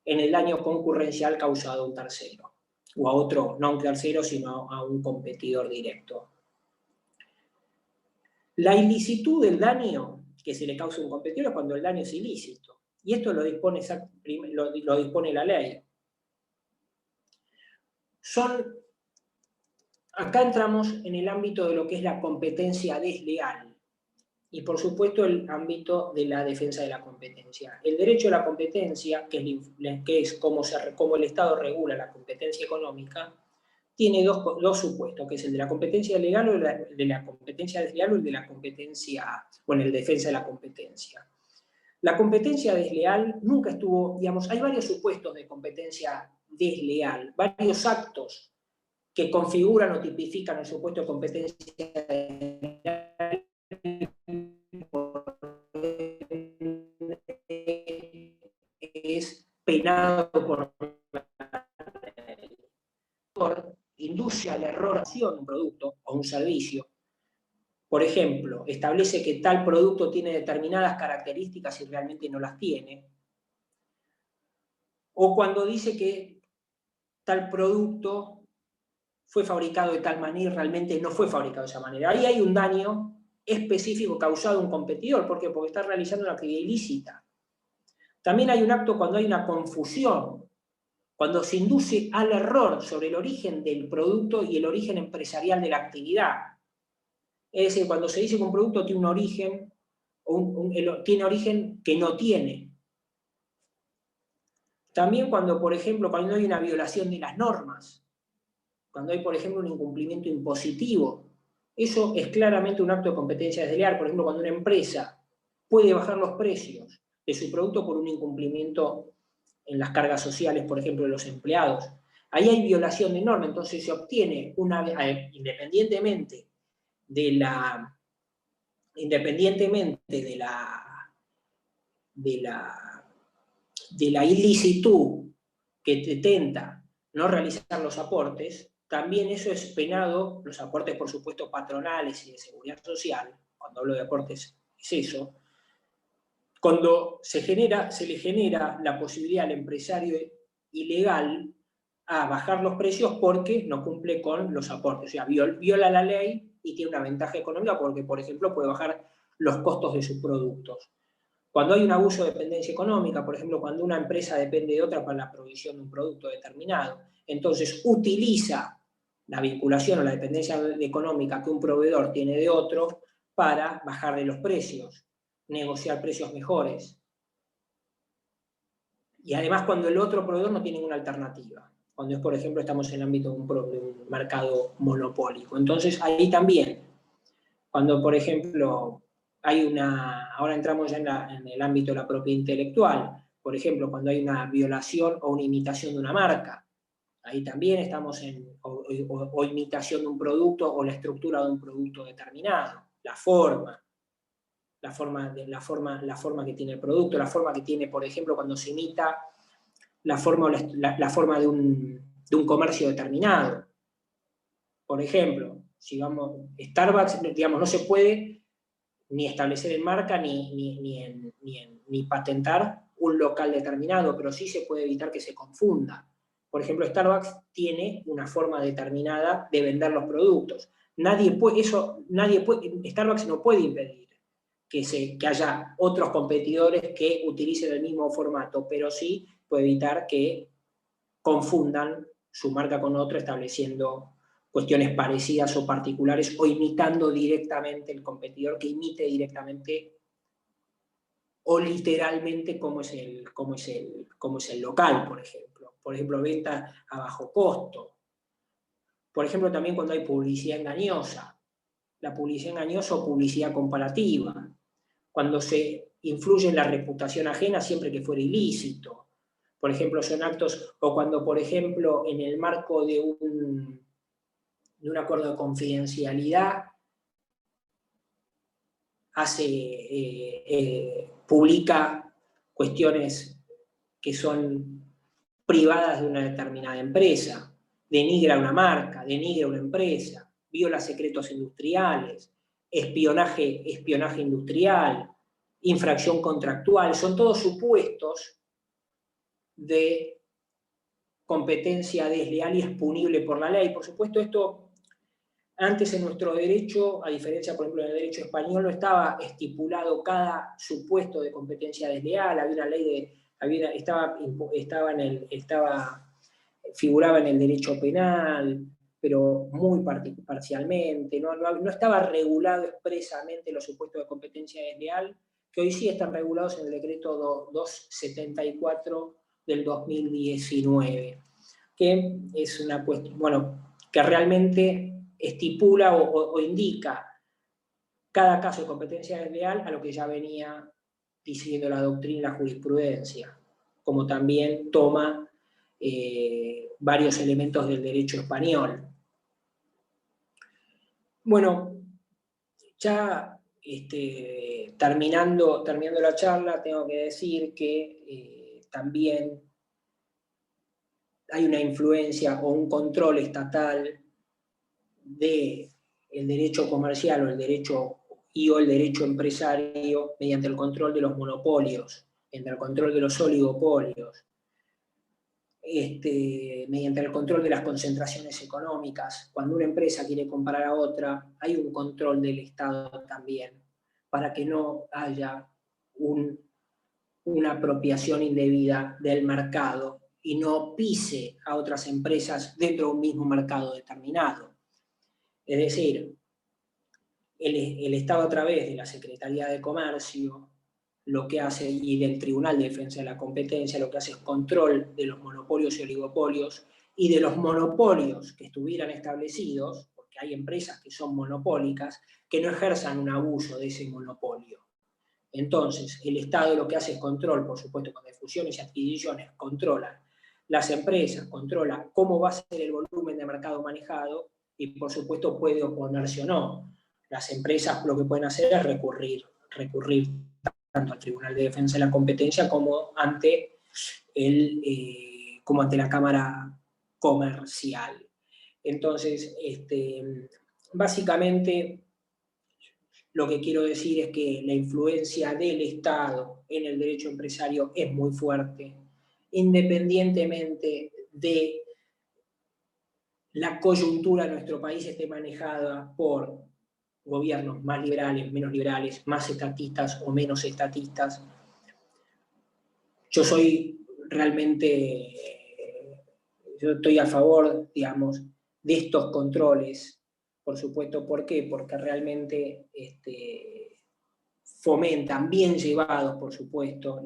en el daño concurrencial causado a un tercero, o a otro, no a un tercero, sino a un competidor directo. La ilicitud del daño que se le causa a un competidor es cuando el daño es ilícito, y esto lo dispone la ley. Acá entramos en el ámbito de lo que es la competencia desleal, y por supuesto el ámbito de la defensa de la competencia. El derecho a la competencia, que es cómo el Estado regula la competencia económica, tiene dos supuestos, que es el de la competencia legal o el de la competencia desleal o el de la competencia, bueno, el defensa de la competencia. La competencia desleal nunca estuvo, digamos, hay varios supuestos de competencia desleal, varios actos que configuran o tipifican el supuesto de competencia desleal. Es penado por induce al error de un producto o un servicio. Por ejemplo, establece que tal producto tiene determinadas características y realmente no las tiene. O cuando dice que tal producto fue fabricado de tal manera y realmente no fue fabricado de esa manera. Ahí hay un daño específico causado a un competidor. ¿Por qué? Porque está realizando una actividad ilícita. También hay un acto cuando hay una confusión, cuando se induce al error sobre el origen del producto y el origen empresarial de la actividad. Es decir, cuando se dice que un producto tiene un origen, tiene origen que no tiene. También cuando, por ejemplo, cuando hay una violación de las normas, cuando hay, por ejemplo, un incumplimiento impositivo, eso es claramente un acto de competencia desleal. Por ejemplo, cuando una empresa puede bajar los precios de su producto por un incumplimiento en las cargas sociales, por ejemplo, de los empleados. Ahí hay violación de norma, entonces se obtiene independientemente de la ilicitud que te tenta no realizar los aportes, también eso es penado, los aportes por supuesto patronales y de seguridad social, cuando hablo de aportes es eso, cuando se le genera la posibilidad al empresario ilegal a bajar los precios porque no cumple con los aportes, o sea, viola la ley y tiene una ventaja económica porque, por ejemplo, puede bajar los costos de sus productos. Cuando hay un abuso de dependencia económica, por ejemplo, cuando una empresa depende de otra para la provisión de un producto determinado, entonces utiliza la vinculación o la dependencia económica que un proveedor tiene de otro para bajar de los precios, negociar precios mejores. Y además cuando el otro proveedor no tiene ninguna alternativa. Cuando es, por ejemplo, estamos en el ámbito de un mercado monopólico. Entonces, ahí también, cuando, por ejemplo, ahora entramos ya en el ámbito de la propiedad intelectual, por ejemplo, cuando hay una violación o una imitación de una marca, ahí también estamos o imitación de un producto o la estructura de un producto determinado, la forma, la forma que tiene el producto, la forma que tiene, por ejemplo, cuando se imita la forma de un comercio determinado. Por ejemplo, si vamos, Starbucks, digamos, no se puede ni establecer en marca ni patentar un local determinado, pero sí se puede evitar que se confunda. Por ejemplo, Starbucks tiene una forma determinada de vender los productos. Starbucks no puede impedir que haya otros competidores que utilicen el mismo formato, pero sí puede evitar que confundan su marca con otra, estableciendo cuestiones parecidas o particulares, o imitando directamente el competidor que imite directamente o literalmente cómo es el local, por ejemplo. Por ejemplo, venta a bajo costo. Por ejemplo, también cuando hay publicidad engañosa. La publicidad engañosa o publicidad comparativa. Cuando se influye en la reputación ajena siempre que fuera ilícito. Por ejemplo, son actos, o cuando, por ejemplo, en el marco de un acuerdo de confidencialidad, publica cuestiones que son privadas de una determinada empresa, denigra una marca, denigra una empresa, viola secretos industriales, espionaje industrial, infracción contractual, son todos supuestos de competencia desleal y es punible por la ley. Por supuesto, esto antes en nuestro derecho, a diferencia, por ejemplo, del derecho español, no estaba estipulado cada supuesto de competencia desleal, había una ley figuraba en el derecho penal, pero muy parcialmente, no estaba regulado expresamente los supuestos de competencia desleal, que hoy sí están regulados en el decreto 274 del 2019, que es una cuestión, que realmente estipula o indica cada caso de competencia desleal a lo que ya venía diciendo la doctrina y la jurisprudencia, como también toma varios elementos del derecho español. Bueno, ya terminando la charla, tengo que decir que también hay una influencia o un control estatal del derecho comercial o el derecho empresario mediante el control de los monopolios, mediante el control de los oligopolios, mediante el control de las concentraciones económicas. Cuando una empresa quiere comprar a otra, hay un control del Estado también, para que no haya una apropiación indebida del mercado y no pise a otras empresas dentro de un mismo mercado determinado. Es decir, el Estado a través de la Secretaría de Comercio, lo que hace, y del Tribunal de Defensa de la Competencia, lo que hace es control de los monopolios y oligopolios, y de los monopolios que estuvieran establecidos, porque hay empresas que son monopólicas, que no ejerzan un abuso de ese monopolio. Entonces, el Estado lo que hace es control, por supuesto, con fusiones y adquisiciones, controla las empresas, controla cómo va a ser el volumen de mercado manejado, y por supuesto puede oponerse o no. Las empresas lo que pueden hacer es recurrir tanto al Tribunal de Defensa de la Competencia como ante la Cámara Comercial. Entonces, básicamente lo que quiero decir es que la influencia del Estado en el derecho empresario es muy fuerte, independientemente de la coyuntura de nuestro país esté manejada por gobiernos más liberales, menos liberales, más estatistas o menos estatistas. Yo estoy a favor, digamos, de estos controles, por supuesto. ¿Por qué? Porque realmente fomentan, bien llevados, por supuesto,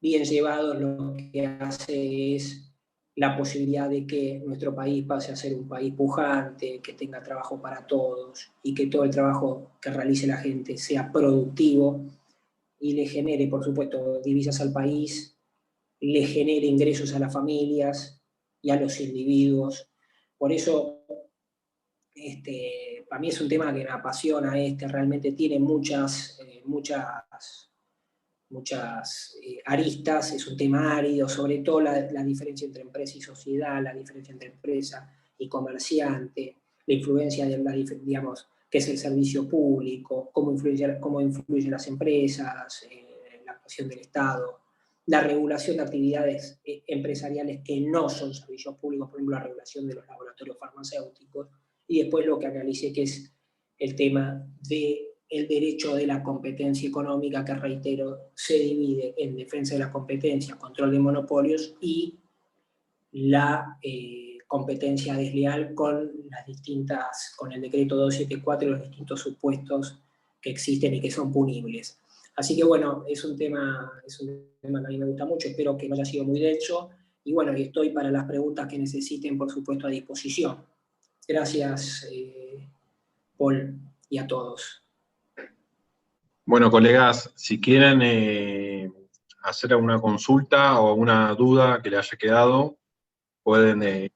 bien llevados, lo que hace es la posibilidad de que nuestro país pase a ser un país pujante, que tenga trabajo para todos y que todo el trabajo que realice la gente sea productivo y le genere, por supuesto, divisas al país, le genere ingresos a las familias y a los individuos. Por eso para mí es un tema que me apasiona, realmente tiene muchas aristas, es un tema árido, sobre todo la diferencia entre empresa y sociedad, la diferencia entre empresa y comerciante, la influencia de digamos, qué es el servicio público, cómo influyen las empresas, la actuación del Estado, la regulación de actividades empresariales que no son servicios públicos, por ejemplo, la regulación de los laboratorios farmacéuticos, y después lo que analicé, que es el tema del derecho de la competencia económica, que reitero, se divide en defensa de la competencia, control de monopolios y la competencia desleal con el decreto 274 y los distintos supuestos que existen y que son punibles. Así que bueno, es un tema que a mí me gusta mucho, espero que no haya sido muy denso, y bueno, y estoy para las preguntas que necesiten, por supuesto, a disposición. Gracias, Paul, y a todos. Bueno, colegas, si quieren hacer alguna consulta o alguna duda que le haya quedado, pueden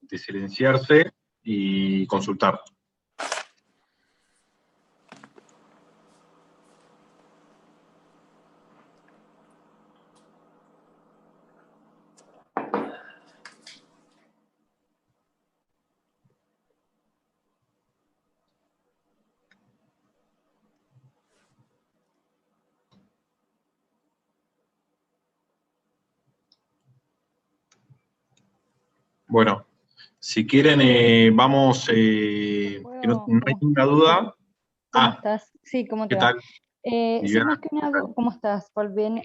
silenciarse y consultar. Bueno, si quieren, vamos, que no hay ninguna duda. ¿Cómo estás? Sí, ¿cómo te ¿qué va? tal? Sí, más que ¿cómo estás, Paul? Bien,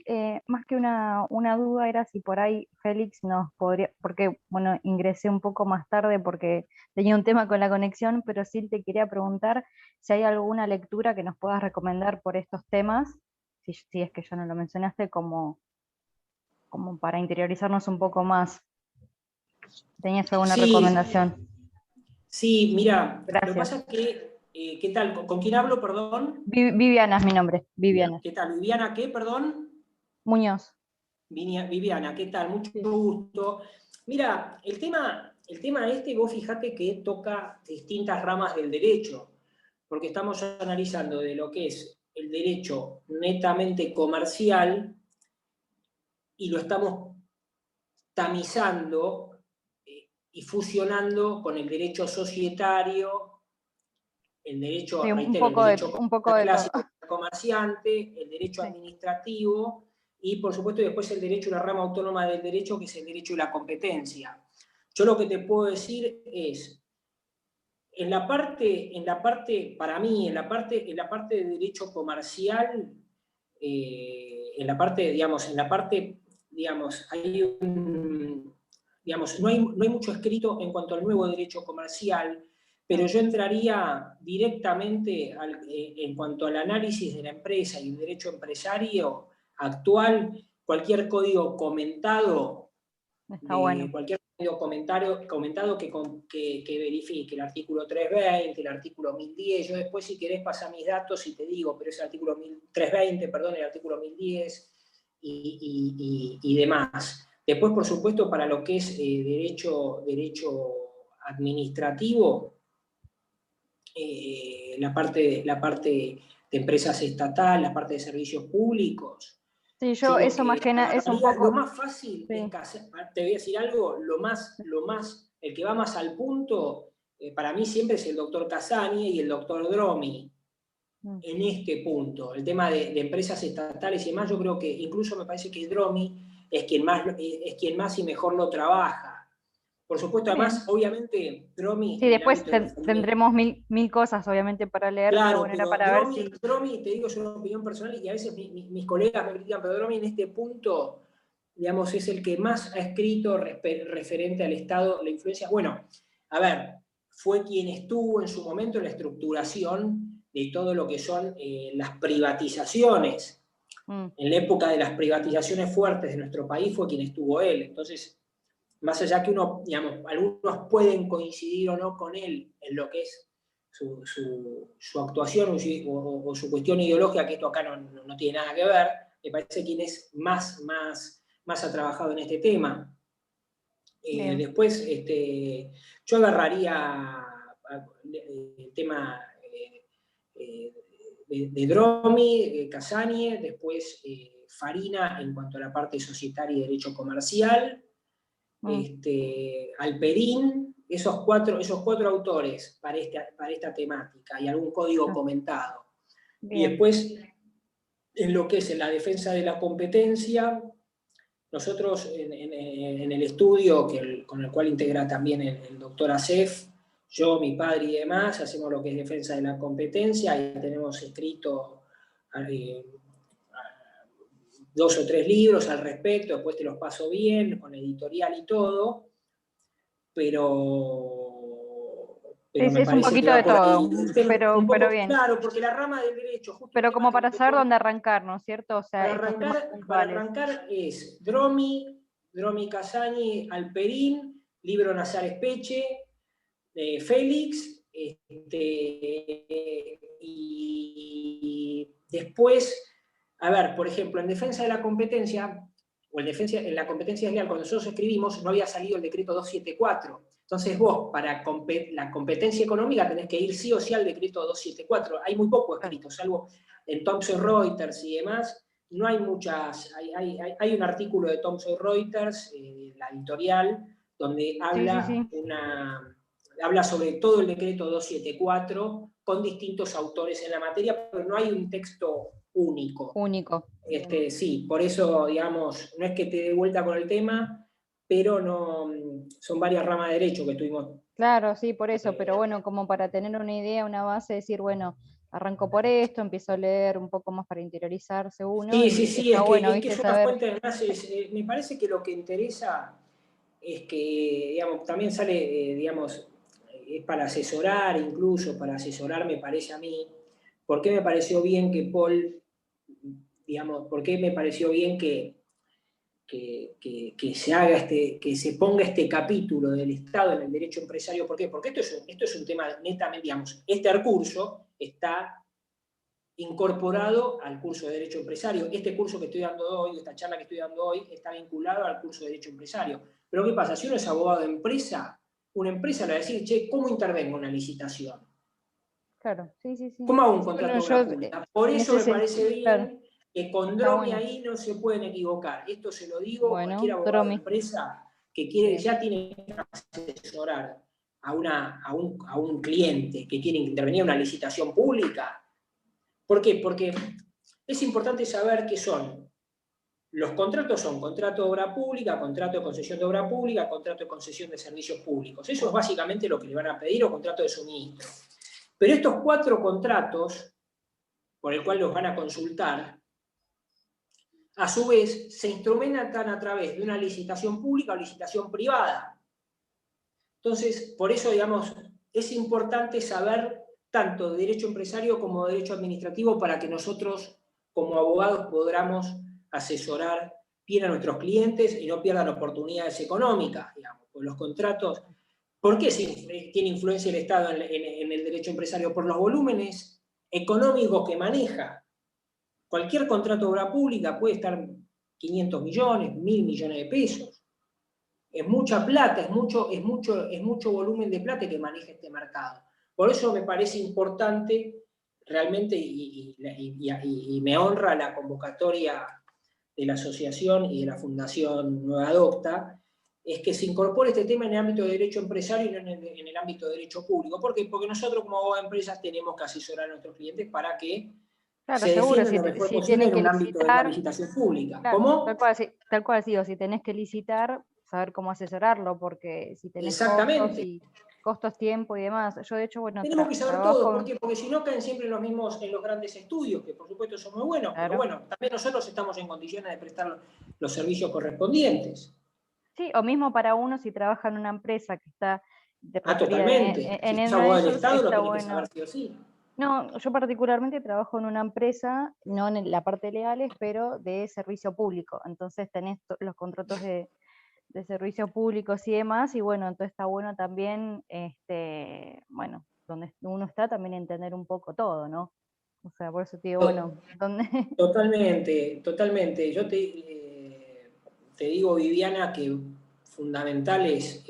más que una duda era si por ahí Félix nos podría, porque, bueno, ingresé un poco más tarde porque tenía un tema con la conexión, pero sí te quería preguntar si hay alguna lectura que nos puedas recomendar por estos temas, si es que ya no lo mencionaste, como para interiorizarnos un poco más. ¿Tenías alguna recomendación? Sí, mira, Gracias. lo que pasa es que, ¿qué tal? ¿Con quién hablo, perdón? Viviana es mi nombre, Viviana. ¿Qué tal? ¿Viviana qué, perdón? Muñoz. Viviana, ¿qué tal? Mucho gusto. Mira, el tema vos fijate que toca distintas ramas del derecho, porque estamos analizando de lo que es el derecho netamente comercial y lo estamos tamizando y fusionando con el derecho societario, el derecho, Sí, reitero, el derecho un poco de clásico todo. del comerciante, el derecho Sí. administrativo y, por supuesto, después el derecho, la rama autónoma del derecho, que es el derecho de la competencia. Yo lo que te puedo decir es, para mí, en la parte de derecho comercial, no hay mucho escrito en cuanto al nuevo derecho comercial, pero yo entraría directamente en cuanto al análisis de la empresa y el derecho empresario actual, cualquier código comentado, Está bueno. cualquier código comentado que verifique el artículo 320, el artículo 1010, yo después si querés pasar mis datos y te digo, pero es el artículo 320, perdón, el artículo 1010 y demás. Después, por supuesto, para lo que es derecho administrativo, la parte de empresas estatales, la parte de servicios públicos. Sí, yo eso más que nada es un poco... Lo más fácil, sí. Te voy a decir algo, el que va más al punto, para mí siempre es el doctor Casani y el doctor Dromi. En este punto, el tema de empresas estatales y demás, yo creo que incluso me parece que Dromi es quien más y mejor lo trabaja. Por supuesto, además, obviamente, Dromi... Sí, después tendremos mil cosas, obviamente, para leer, claro, pero bueno, pero para Dromi, ver si... Dromi, te digo, es una opinión personal y a veces mis colegas me critican, pero Dromi en este punto, digamos, es el que más ha escrito referente al Estado, la influencia. Bueno, a ver, fue quien estuvo en su momento en la estructuración de todo lo que son las privatizaciones. En la época de las privatizaciones fuertes de nuestro país fue quien estuvo él. Entonces, más allá que uno, digamos, algunos pueden coincidir o no con él en lo que es su actuación o su cuestión ideológica, que esto acá no tiene nada que ver, me parece quien es más ha trabajado en este tema. Después, yo agarraría el tema de Dromi, Casagne, después Farina en cuanto a la parte societaria y derecho comercial, Alperín, esos cuatro autores para esta temática y algún código comentado. Bien. Y después, en lo que es en la defensa de la competencia, nosotros en el estudio con el cual integra también el doctor Asef, yo, mi padre y demás, hacemos lo que es defensa de la competencia y tenemos escrito 2 o 3 libros al respecto, después te los paso bien, con editorial y todo, pero me es un poquito de todo, pero bien. Claro, porque la rama del derecho... Justo pero como para saber dónde arrancar, ¿no es cierto? O sea, para arrancar es Dromi Casagne, Alperín, libro Nazar Espeche, Félix, y después, a ver, por ejemplo, en defensa de la competencia, o en la competencia desleal, cuando nosotros escribimos, no había salido el decreto 274. Entonces vos, para la competencia económica, tenés que ir sí o sí al decreto 274. Hay muy poco escrito, salvo en Thomson Reuters y demás. No hay muchas... Hay un artículo de Thomson Reuters, la editorial, donde habla sobre todo el decreto 274 con distintos autores en la materia, pero no hay un texto único. Sí, por eso, digamos, no es que te dé vuelta con el tema, pero no, son varias ramas de derecho que estuvimos. Claro, sí, por eso, pero bueno, como para tener una idea, una base, decir, bueno, arranco por esto, empiezo a leer un poco más para interiorizarse uno. Sí, es que es una fuente, además, me parece que lo que interesa es que, digamos, también sale, digamos, es para asesorar, incluso para asesorar me parece a mí, ¿por qué me pareció bien que Paul, digamos, por qué me pareció bien que se haga que se ponga este capítulo del Estado en el derecho empresario? ¿Por qué? Porque esto es un tema netamente, digamos, este recurso está incorporado al curso de Derecho Empresario. Este curso que estoy dando hoy, esta charla que estoy dando hoy, está vinculado al curso de Derecho Empresario. Pero ¿qué pasa? Si uno es abogado de empresa, una empresa le va a decir, che, ¿cómo intervengo en una licitación? Claro, sí. ¿Cómo hago un contrato de obra pública? Por eso me parece bien que con Dromi ahí no se pueden equivocar. Esto se lo digo a cualquier abogado de empresa que ya tiene que asesorar a un cliente que quiere intervenir en una licitación pública. ¿Por qué? Porque es importante saber qué son. Los contratos son contrato de obra pública, contrato de concesión de obra pública, contrato de concesión de servicios públicos. Eso es básicamente lo que le van a pedir, o contrato de suministro. Pero estos 4 contratos, por el cual los van a consultar, a su vez se instrumentan a través de una licitación pública o licitación privada. Entonces, por eso, digamos, es importante saber tanto de derecho empresario como de derecho administrativo para que nosotros, como abogados, podamos asesorar bien a nuestros clientes y no pierdan oportunidades económicas, digamos. Pues los contratos, ¿por qué tiene influencia el Estado en el derecho empresario? Por los volúmenes económicos que maneja. Cualquier contrato de obra pública puede estar 500 millones, 1.000 millones de pesos. Es mucha plata, es mucho volumen de plata que maneja este mercado. Por eso me parece importante realmente, y me honra la convocatoria de la asociación y de la Fundación Nueva Docta, es que se incorpore este tema en el ámbito de derecho empresario y no en el ámbito de derecho público. ¿Por qué? Porque nosotros como abogados de empresas tenemos que asesorar a nuestros clientes para que se defiendan lo mejor posible en un ámbito de una licitación pública. Claro, ¿Cómo? Tal cual, digo, si tenés que licitar, saber cómo asesorarlo, porque si tenés costos, tiempo y demás. Yo, de hecho, bueno, tenemos que saber todo. ¿Por qué? Porque si no caen siempre en los grandes estudios, que por supuesto son muy buenos, claro. Pero bueno, también nosotros estamos en condiciones de prestar los servicios correspondientes. Sí, o mismo para uno si trabaja en una empresa que está totalmente. Si es abogado del Estado, lo tiene que saber sí o sí. No, yo particularmente trabajo en una empresa, no en la parte de legales, pero de servicio público. Entonces tenés los contratos de servicios públicos y demás, y bueno, entonces está bueno también, bueno, donde uno está también entender un poco todo, ¿no? O sea, por eso te digo, bueno, ¿dónde? Totalmente. Yo te digo, Viviana, que fundamental es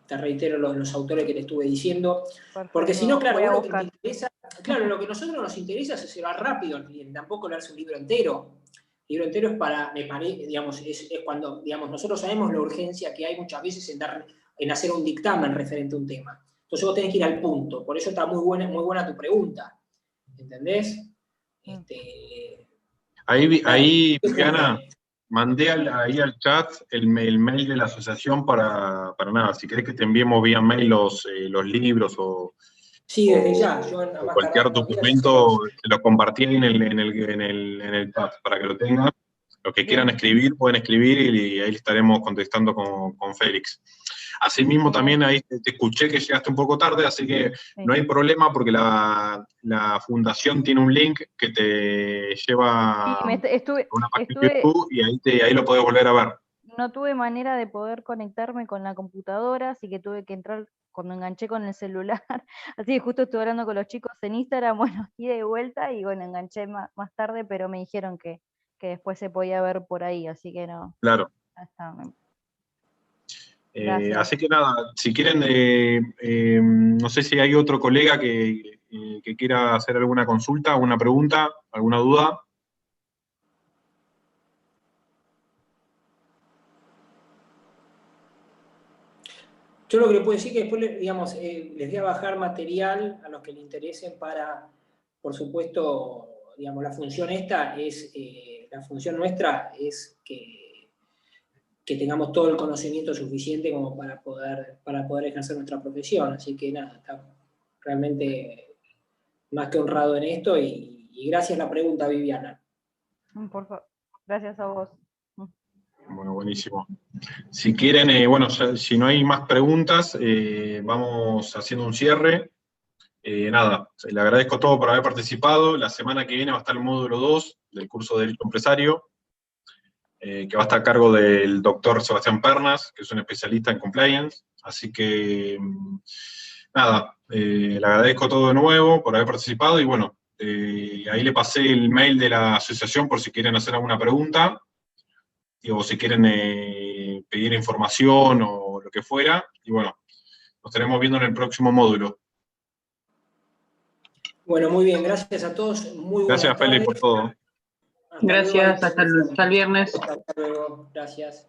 te reitero los autores que te estuve diciendo, Perfecto. porque si no, claro, Voy a lo que buscar. te interesa, claro, lo que a nosotros nos interesa es llevar rápido al cliente, tampoco leerse un libro entero. El libro entero es para, me parece, digamos, es cuando, digamos, nosotros sabemos la urgencia que hay muchas veces en hacer un dictamen referente a un tema. Entonces vos tenés que ir al punto, por eso está muy buena tu pregunta, ¿entendés? Ahí, Viviana, mandé ahí al chat el mail de la asociación para nada, si querés que te enviemos vía mail los libros o sí, desde ya, yo o cualquier documento, se lo compartí en el chat para que lo tengan. Los que quieran escribir, pueden escribir y ahí le estaremos contestando con Félix. Asimismo, también ahí te escuché que llegaste un poco tarde, así que no hay problema porque la fundación tiene un link que te lleva a una página de YouTube y ahí lo podés volver a ver. No tuve manera de poder conectarme con la computadora, así que tuve que entrar cuando enganché con el celular. Así que justo estuve hablando con los chicos en Instagram, bueno, ida y vuelta, y bueno, enganché más tarde, pero me dijeron que después se podía ver por ahí, así que no. Claro. Así que nada, si quieren, no sé si hay otro colega que quiera hacer alguna consulta, alguna pregunta, alguna duda. Yo lo que le puedo decir es que después, digamos, les voy a bajar material a los que les interesen para, por supuesto, digamos, la función nuestra es que tengamos todo el conocimiento suficiente como para poder ejercer nuestra profesión. Así que nada, está realmente más que honrado en esto y gracias a la pregunta, Viviana. Por favor, gracias a vos. Bueno, buenísimo. Si quieren, bueno, si no hay más preguntas, vamos haciendo un cierre. Nada, le agradezco a todos por haber participado. La semana que viene va a estar el módulo 2 del curso de Derecho Empresario, que va a estar a cargo del doctor Sebastián Pernas, que es un especialista en compliance. Así que, nada, le agradezco todo de nuevo por haber participado y bueno, ahí le pasé el mail de la asociación por si quieren hacer alguna pregunta o si quieren pedir información o lo que fuera. Y bueno, nos estaremos viendo en el próximo módulo. Bueno, muy bien, gracias a todos. Muy buenas tardes. Gracias, Feli, por todo. Gracias, hasta el viernes. Hasta luego, gracias.